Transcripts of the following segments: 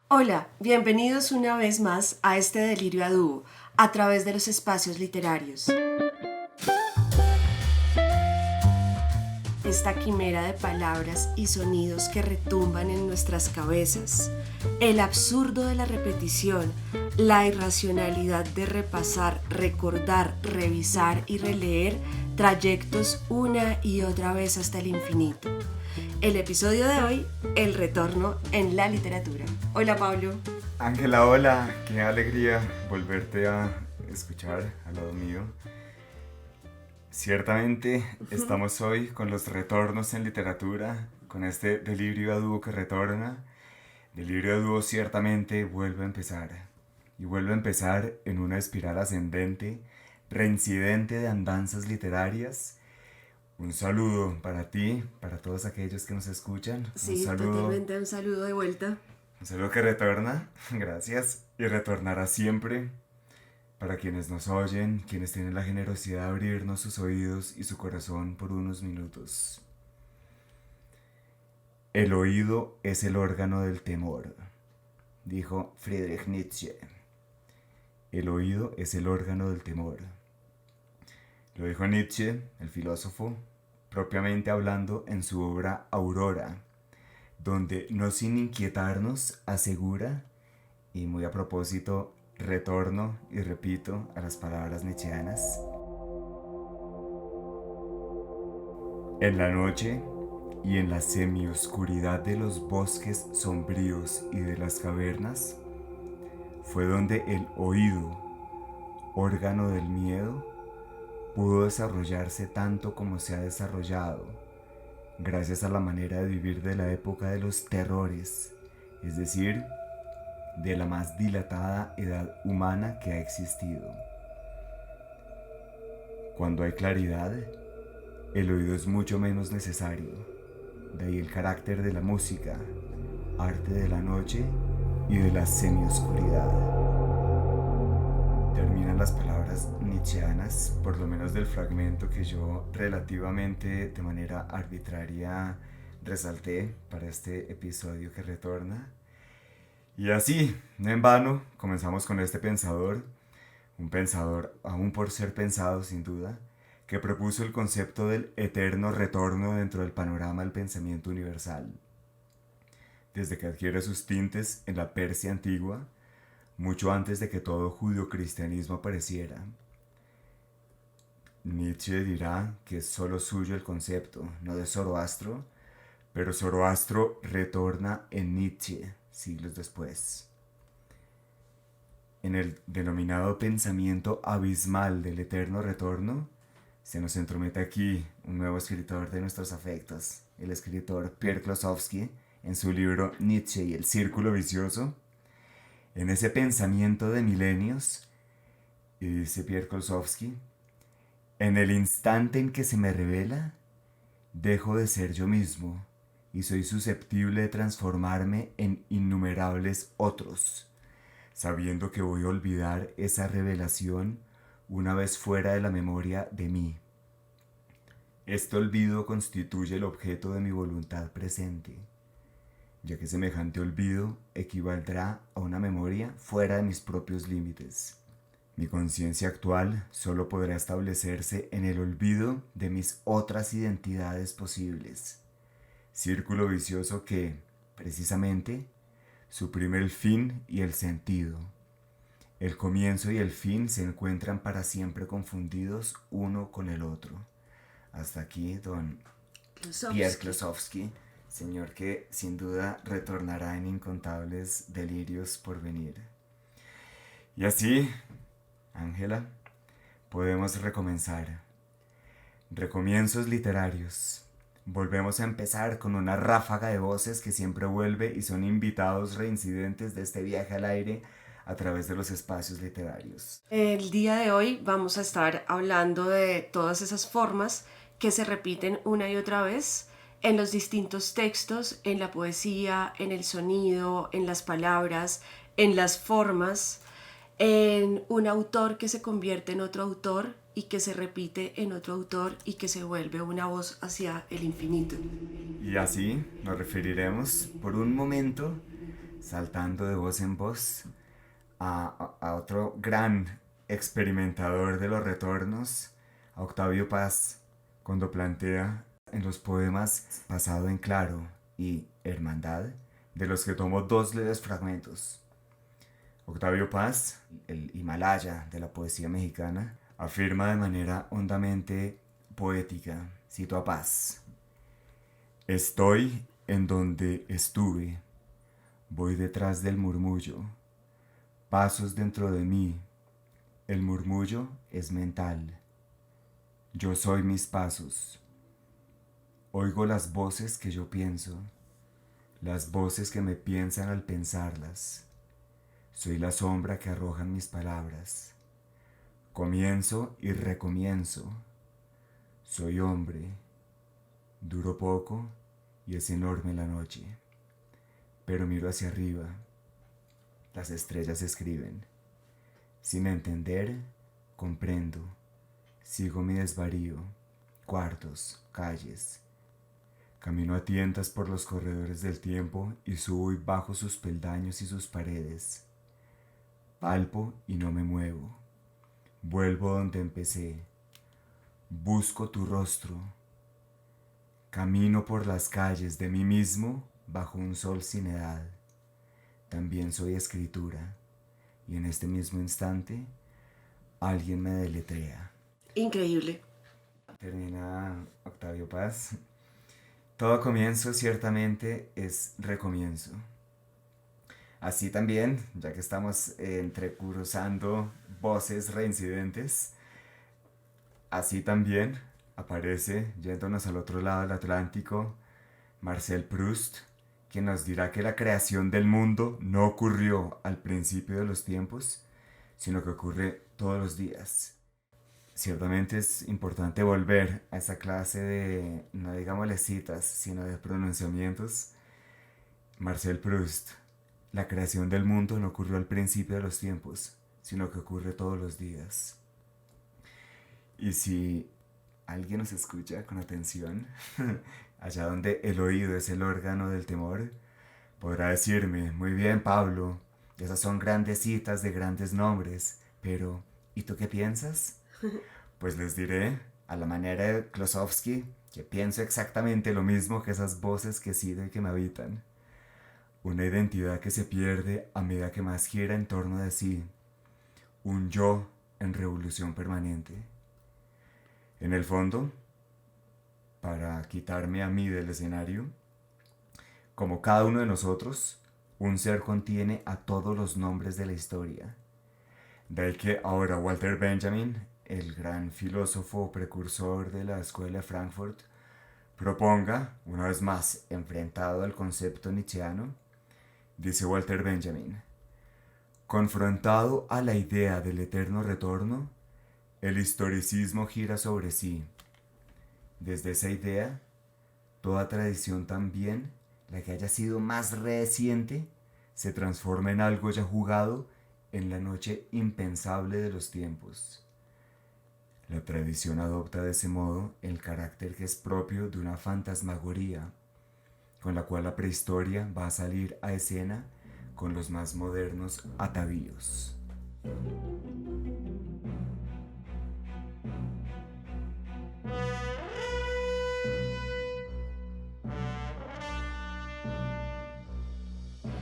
Hola, bienvenidos una vez más a este delirio a dúo, a través de los espacios literarios. Esta quimera de palabras y sonidos que retumban en nuestras cabezas, el absurdo de la repetición, la irracionalidad de repasar, recordar, revisar y releer trayectos una y otra vez hasta el infinito. El episodio de hoy, el retorno en la literatura. Hola Pablo. Ángela, hola, qué alegría volverte a escuchar al lado mío. Ciertamente estamos hoy con los retornos en literatura, con este delirio a dúo que retorna. Delirio a dúo ciertamente vuelve a empezar, y vuelve a empezar en una espiral ascendente, reincidente de andanzas literarias. Un saludo para ti, para todos aquellos que nos escuchan. Sí, totalmente, un saludo de vuelta. Un saludo que retorna, gracias, y retornará siempre. Para quienes nos oyen, quienes tienen la generosidad de abrirnos sus oídos y su corazón por unos minutos. El oído es el órgano del temor, dijo Friedrich Nietzsche. El oído es el órgano del temor. Lo dijo Nietzsche, el filósofo, propiamente hablando en su obra Aurora, donde no sin inquietarnos asegura, y muy a propósito, retorno y repito a las palabras nietzscheanas. En la noche y en la semioscuridad de los bosques sombríos y de las cavernas, fue donde el oído, órgano del miedo, pudo desarrollarse tanto como se ha desarrollado, gracias a la manera de vivir de la época de los terrores, es decir, de la más dilatada edad humana que ha existido. Cuando hay claridad, el oído es mucho menos necesario. De ahí el carácter de la música, arte de la noche y de la semioscuridad. Terminan las palabras nietzscheanas, por lo menos del fragmento que yo relativamente de manera arbitraria resalté para este episodio que retorna. Y así, no en vano, comenzamos con este pensador, un pensador aún por ser pensado sin duda, que propuso el concepto del eterno retorno dentro del panorama del pensamiento universal. Desde que adquiere sus tintes en la Persia antigua, mucho antes de que todo judio-cristianismo apareciera. Nietzsche dirá que es solo suyo el concepto, no de Zoroastro, pero Zoroastro retorna en Nietzsche siglos después. En el denominado pensamiento abismal del eterno retorno, se nos entromete aquí un nuevo escritor de nuestros afectos, el escritor Pierre Klossowski, en su libro Nietzsche y el círculo vicioso. En ese pensamiento de milenios, y dice Pierre Klossowski, en el instante en que se me revela, dejo de ser yo mismo y soy susceptible de transformarme en innumerables otros, sabiendo que voy a olvidar esa revelación una vez fuera de la memoria de mí. Este olvido constituye el objeto de mi voluntad presente, ya que semejante olvido equivaldrá a una memoria fuera de mis propios límites. Mi conciencia actual solo podrá establecerse en el olvido de mis otras identidades posibles. Círculo vicioso que, precisamente, suprime el fin y el sentido. El comienzo y el fin se encuentran para siempre confundidos uno con el otro. Hasta aquí, don Pierre Klossowski, señor que sin duda retornará en incontables delirios por venir. Y así, Ángela, podemos recomenzar. Recomienzos literarios. Volvemos a empezar con una ráfaga de voces que siempre vuelve y son invitados reincidentes de este viaje al aire a través de los espacios literarios. El día de hoy vamos a estar hablando de todas esas formas que se repiten una y otra vez en los distintos textos, en la poesía, en el sonido, en las palabras, en las formas, en un autor que se convierte en otro autor y que se repite en otro autor y que se vuelve una voz hacia el infinito. Y así nos referiremos por un momento saltando de voz en voz a otro gran experimentador de los retornos, a Octavio Paz, cuando plantea en los poemas Pasado en Claro y Hermandad, de los que tomo dos leves fragmentos. Octavio Paz, el Himalaya de la poesía mexicana, afirma de manera hondamente poética, cito a Paz: estoy en donde estuve, voy detrás del murmullo, pasos dentro de mí, el murmullo es mental, yo soy mis pasos, oigo las voces que yo pienso, las voces que me piensan al pensarlas, soy la sombra que arrojan mis palabras, comienzo y recomienzo, soy hombre, duro poco y es enorme la noche, pero miro hacia arriba, las estrellas escriben, sin entender, comprendo, sigo mi desvarío, cuartos, calles, camino a tientas por los corredores del tiempo y subo y bajo sus peldaños y sus paredes, palpo y no me muevo, vuelvo donde empecé, busco tu rostro, camino por las calles de mí mismo bajo un sol sin edad. También soy escritura, y en este mismo instante alguien me deletrea. Increíble. Termina Octavio Paz. Todo comienzo ciertamente es recomienzo. Así también, ya que estamos entrecruzando voces reincidentes, así también aparece, yéndonos al otro lado del Atlántico, Marcel Proust, quien nos dirá que la creación del mundo no ocurrió al principio de los tiempos, sino que ocurre todos los días. Ciertamente es importante volver a esa clase de, no digámosle citas, sino de pronunciamientos. Marcel Proust: la creación del mundo no ocurrió al principio de los tiempos, sino que ocurre todos los días. Y si alguien nos escucha con atención, allá donde el oído es el órgano del temor, podrá decirme: muy bien, Pablo, esas son grandes citas de grandes nombres, pero ¿y tú qué piensas? Pues les diré, a la manera de Klosowski, que pienso exactamente lo mismo que esas voces que sigo y que me habitan. Una identidad que se pierde a medida que más gira en torno de sí. Un yo en revolución permanente. En el fondo, para quitarme a mí del escenario, como cada uno de nosotros, un ser contiene a todos los nombres de la historia. De ahí que ahora Walter Benjamin, el gran filósofo precursor de la escuela de Frankfurt, proponga, una vez más enfrentado al concepto nietzscheano, dice Walter Benjamin: confrontado a la idea del eterno retorno, el historicismo gira sobre sí. Desde esa idea, toda tradición, también la que haya sido más reciente, se transforma en algo ya jugado en la noche impensable de los tiempos. La tradición adopta de ese modo el carácter que es propio de una fantasmagoría, con la cual la prehistoria va a salir a escena con los más modernos atavíos.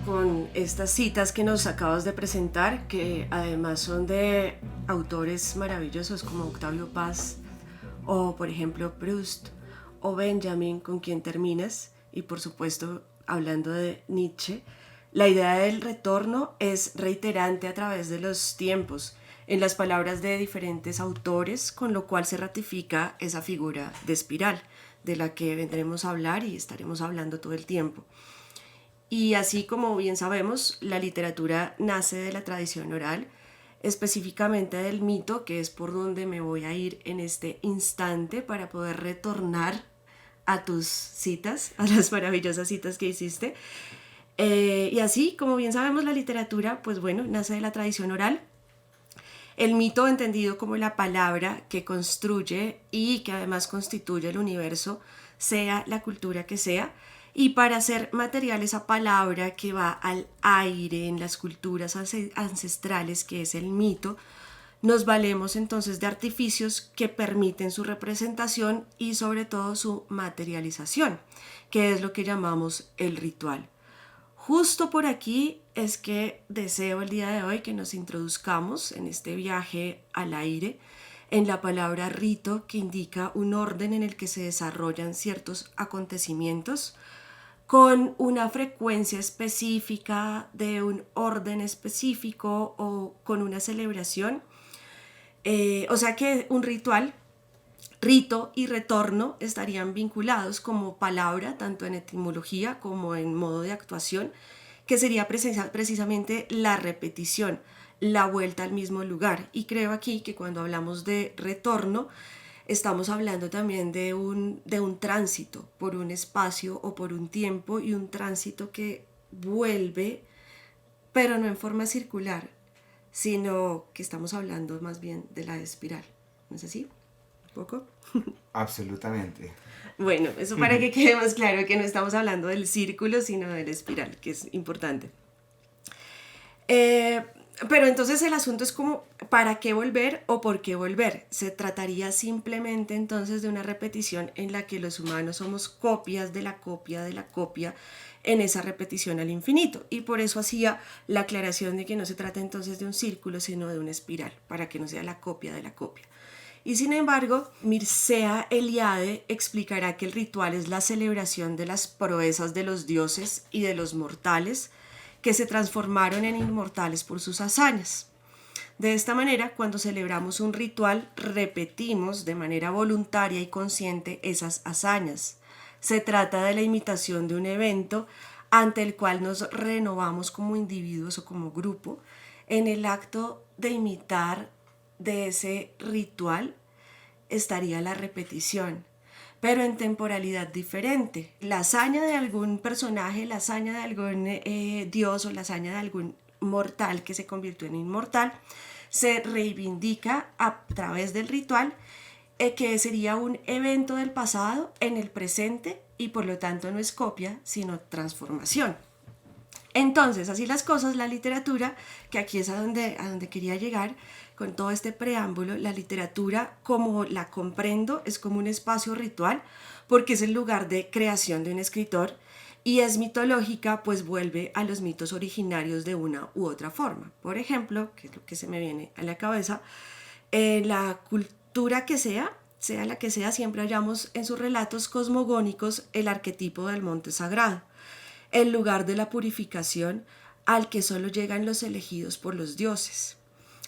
Con estas citas que nos acabas de presentar, que además son de autores maravillosos como Octavio Paz o por ejemplo Proust o Benjamin, con quien terminas, y por supuesto hablando de Nietzsche, la idea del retorno es reiterante a través de los tiempos en las palabras de diferentes autores, con lo cual se ratifica esa figura de espiral de la que vendremos a hablar y estaremos hablando todo el tiempo. Y así como bien sabemos, la literatura nace de la tradición oral, específicamente del mito, que es por donde me voy a ir en este instante para poder retornar a tus citas, a las maravillosas citas que hiciste. Y así, como bien sabemos, la literatura, pues bueno, nace de la tradición oral. El mito entendido como la palabra que construye y que además constituye el universo, sea la cultura que sea. Y para hacer material esa palabra que va al aire en las culturas ancestrales, que es el mito, nos valemos entonces de artificios que permiten su representación y sobre todo su materialización, que es lo que llamamos el ritual. Justo por aquí es que deseo el día de hoy que nos introduzcamos en este viaje al aire en la palabra rito, que indica un orden en el que se desarrollan ciertos acontecimientos con una frecuencia específica, de un orden específico o con una celebración. O sea que un ritual, rito y retorno estarían vinculados como palabra, tanto en etimología como en modo de actuación, que sería precisamente la repetición, la vuelta al mismo lugar. Y creo aquí que cuando hablamos de retorno, estamos hablando también de un tránsito por un espacio o por un tiempo, y un tránsito que vuelve, pero no en forma circular, sino que estamos hablando más bien de la espiral. ¿No es así? ¿Un poco? Absolutamente. Bueno, eso para que quede más claro que no estamos hablando del círculo, sino de la espiral, que es importante. Pero entonces el asunto es como, ¿para qué volver o por qué volver? Se trataría simplemente entonces de una repetición en la que los humanos somos copias de la copia de la copia en esa repetición al infinito. Y por eso hacía la aclaración de que no se trata entonces de un círculo, sino de una espiral, para que no sea la copia de la copia. Y sin embargo, Mircea Eliade explicará que el ritual es la celebración de las proezas de los dioses y de los mortales, que se transformaron en inmortales por sus hazañas. De esta manera, cuando celebramos un ritual, repetimos de manera voluntaria y consciente esas hazañas. Se trata de la imitación de un evento ante el cual nos renovamos como individuos o como grupo. En el acto de imitar de ese ritual estaría la repetición, pero en temporalidad diferente. La hazaña de algún personaje, la hazaña de algún dios o la hazaña de algún mortal que se convirtió en inmortal, se reivindica a través del ritual, que sería un evento del pasado en el presente, y por lo tanto no es copia, sino transformación. Entonces, así las cosas, la literatura, que aquí es a donde quería llegar con todo este preámbulo, la literatura, como la comprendo, es como un espacio ritual, porque es el lugar de creación de un escritor, y es mitológica, pues vuelve a los mitos originarios de una u otra forma. Por ejemplo, que es lo que se me viene a la cabeza, la cultura que sea la que sea, siempre hallamos en sus relatos cosmogónicos el arquetipo del monte sagrado, el lugar de la purificación al que solo llegan los elegidos por los dioses.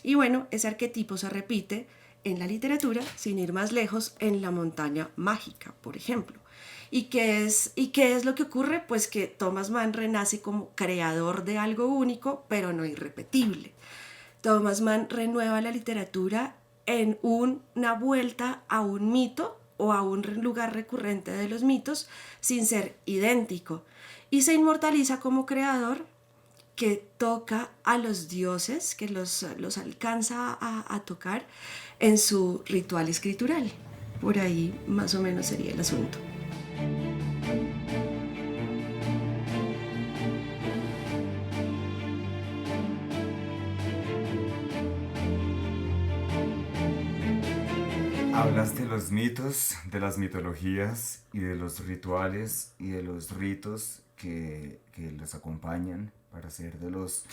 Y bueno, ese arquetipo se repite en la literatura, sin ir más lejos, en la montaña mágica, por ejemplo. ¿Y qué es lo que ocurre? Pues que Thomas Mann renace como creador de algo único, pero no irrepetible. Thomas Mann renueva la literatura en una vuelta a un mito o a un lugar recurrente de los mitos, sin ser idéntico, y se inmortaliza como creador que toca a los dioses, que los alcanza a tocar en su ritual escritural. Por ahí más o menos sería el asunto. Hablas de los mitos, de las mitologías y de los rituales y de los ritos que los acompañan para hacer de los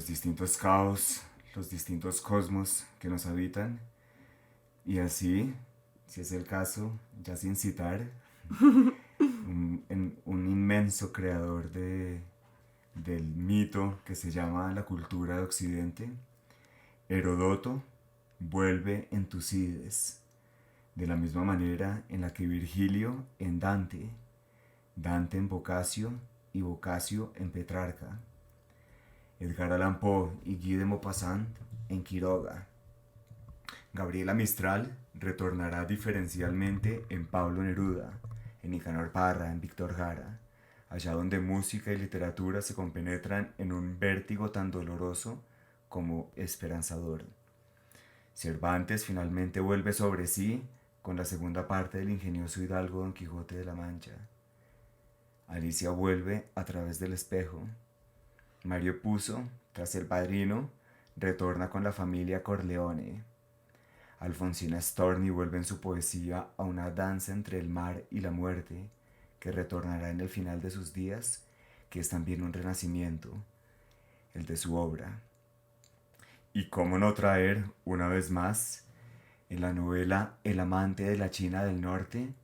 distintos caos, los distintos cosmos que nos habitan. Y así, si es el caso, ya sin citar, un inmenso creador del mito que se llama la cultura de Occidente, Heródoto, vuelve en Tucídides, de la misma manera en la que Virgilio en Dante, Dante en Boccaccio y Boccaccio en Petrarca, Edgar Allan Poe y Guy de Maupassant en Quiroga. Gabriela Mistral retornará diferencialmente en Pablo Neruda, en Nicanor Parra, en Víctor Jara, allá donde música y literatura se compenetran en un vértigo tan doloroso como esperanzador. Cervantes finalmente vuelve sobre sí con la segunda parte del ingenioso hidalgo Don Quijote de la Mancha. Alicia vuelve a través del espejo. Mario Puzo, tras El Padrino, retorna con la familia Corleone. Alfonsina Storni vuelve en su poesía a una danza entre el mar y la muerte, que retornará en el final de sus días, que es también un renacimiento, el de su obra. Y cómo no traer, una vez más, en la novela El amante de la China del Norte,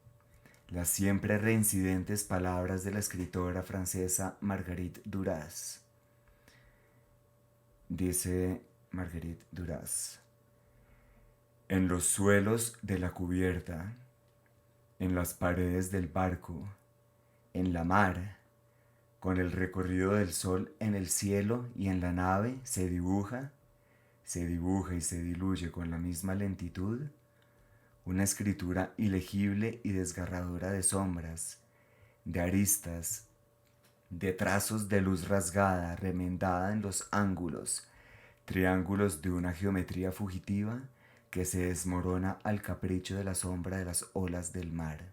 las siempre reincidentes palabras de la escritora francesa Marguerite Duras. Dice Marguerite Duras: en los suelos de la cubierta, en las paredes del barco, en la mar, con el recorrido del sol en el cielo y en la nave, se dibuja y se diluye con la misma lentitud una escritura ilegible y desgarradora de sombras, de aristas, de trazos de luz rasgada, remendada en los ángulos, triángulos de una geometría fugitiva que se desmorona al capricho de la sombra de las olas del mar,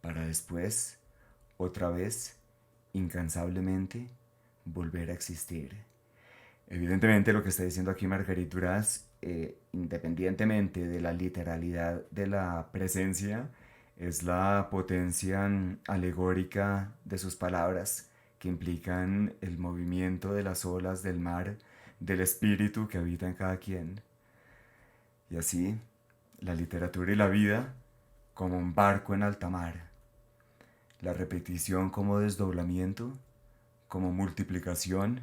para después, otra vez, incansablemente, volver a existir. Evidentemente lo que está diciendo aquí Marguerite Duras, independientemente de la literalidad de la presencia, es la potencia alegórica de sus palabras, que implican el movimiento de las olas del mar, del espíritu que habita en cada quien. Y así, la literatura y la vida como un barco en alta mar, la repetición como desdoblamiento, como multiplicación,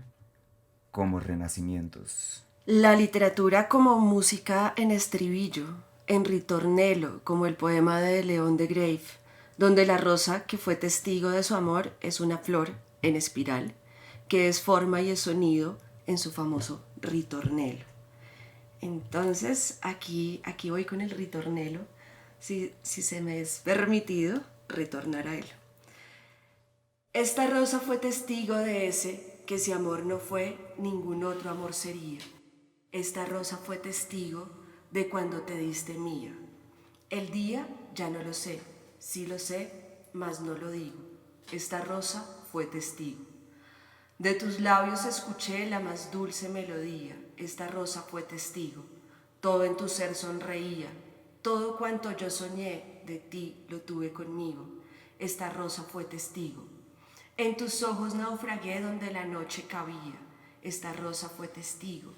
como renacimientos. La literatura como música en estribillo, en ritornelo, como el poema de León de Greiff, donde la rosa que fue testigo de su amor es una flor en espiral, que es forma y es sonido en su famoso ritornelo. Entonces, aquí voy con el ritornelo, si se me es permitido retornar a él. Esta rosa fue testigo de ese que si amor no fue, ningún otro amor sería. Esta rosa fue testigo de cuando te diste mía. El día ya no lo sé, sí lo sé, mas no lo digo. Esta rosa fue testigo. De tus labios escuché la más dulce melodía. Esta rosa fue testigo. Todo en tu ser sonreía. Todo cuanto yo soñé de ti lo tuve conmigo. Esta rosa fue testigo. En tus ojos naufragué donde la noche cabía. Esta rosa fue testigo.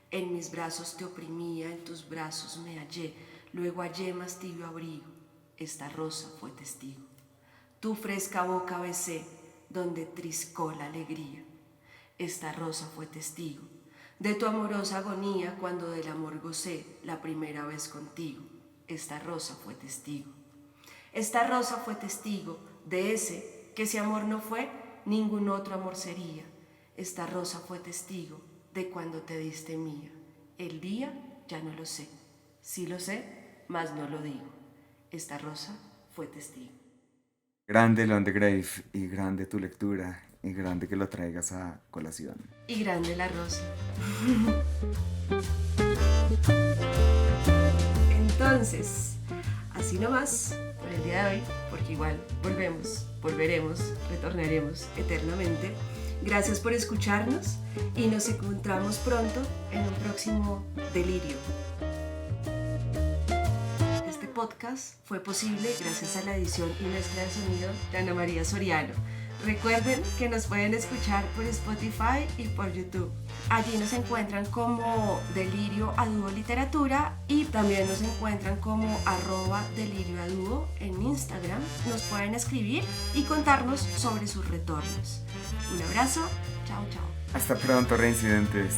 En mis brazos te oprimía, en tus brazos me hallé, luego hallé más tibio abrigo. Esta rosa fue testigo. Tu fresca boca besé, donde triscó la alegría. Esta rosa fue testigo. De tu amorosa agonía, cuando del amor gocé la primera vez contigo. Esta rosa fue testigo. Esta rosa fue testigo de ese que si amor no fue, ningún otro amor sería. Esta rosa fue testigo de cuando te diste mía. El día ya no lo sé, sí lo sé, mas no lo digo. Esta rosa fue testigo. Grande León de Greiff, y grande tu lectura, y grande que lo traigas a colación. Y grande la rosa. Entonces, así nomás por el día de hoy, porque igual volveremos, retornaremos eternamente. Gracias por escucharnos y nos encontramos pronto en un próximo Delirio. Este podcast fue posible gracias a la edición y mezcla de sonido de Ana María Soriano. Recuerden que nos pueden escuchar por Spotify y por YouTube. Allí nos encuentran como Delirio a Dúo Literatura y también nos encuentran como @delirioaduo en Instagram. Nos pueden escribir y contarnos sobre sus retornos. Un abrazo, chao chao. Hasta pronto, reincidentes.